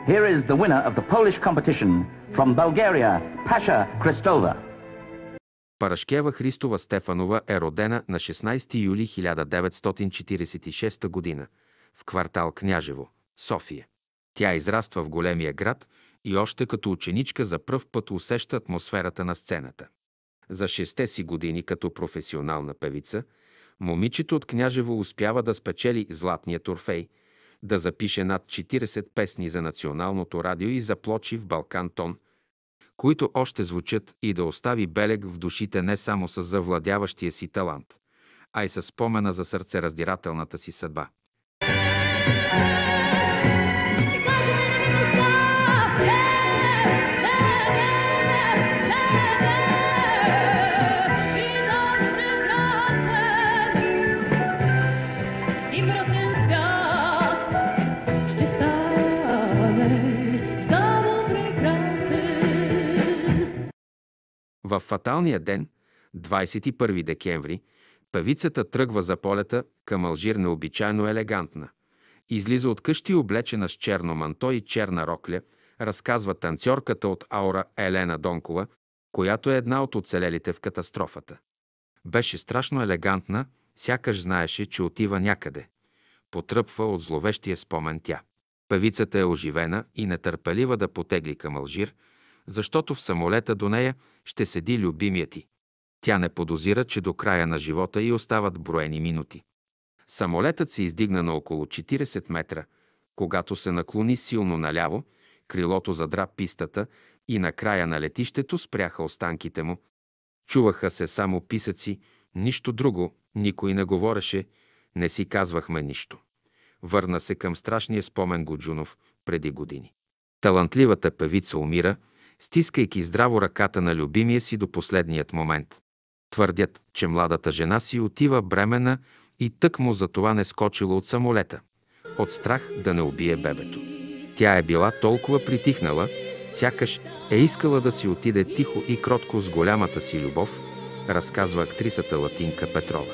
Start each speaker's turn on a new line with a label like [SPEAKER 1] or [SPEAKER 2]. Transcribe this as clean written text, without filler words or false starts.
[SPEAKER 1] Here is the winner of the Polish competition from Bulgaria, Pasha Kristova.
[SPEAKER 2] Парашкева Христова Стефанова е родена на 16 юли 1946 година в квартал Княжево, София. Тя израства в големия град и още като ученичка за пръв път усеща атмосферата на сцената. За 6-те си години като професионална певица, момичето от Княжево успява да спечели Златния торфей, да запише над 40 песни за националното радио и заплочи в Балкан тон, които още звучат, и да остави белег в душите не само с завладяващия си талант, а и с спомена за сърцераздирателната си съдба. Във фаталния ден, 21 декември, певицата тръгва за полета към Алжир необичайно елегантна. Излиза от къщи облечена с черно манто и черна рокля, разказва танцорката от Аура Елена Донкова, която е една от оцелелите в катастрофата. Беше страшно елегантна, сякаш знаеше, че отива някъде. Потръпва от зловещия спомен тя. Певицата е оживена и нетърпелива да потегли към Алжир, защото в самолета до нея ще седи любимия ти. Тя не подозира, че до края на живота й остават броени минути. Самолетът се издигна на около 40 метра, когато се наклони силно наляво, крилото задра пистата и на края на летището спряха останките му. Чуваха се само писъци, нищо друго, никой не говореше, не си казвахме нищо. Върна се към страшния спомен Годжунов преди години. Талантливата певица умира, стискайки здраво ръката на любимия си до последният момент. Твърдят, че младата жена си отива бременна и тъкмо за това не скочила от самолета, от страх да не убие бебето. Тя е била толкова притихнала, сякаш е искала да си отиде тихо и кротко с голямата си любов, разказва актрисата Латинка Петрова.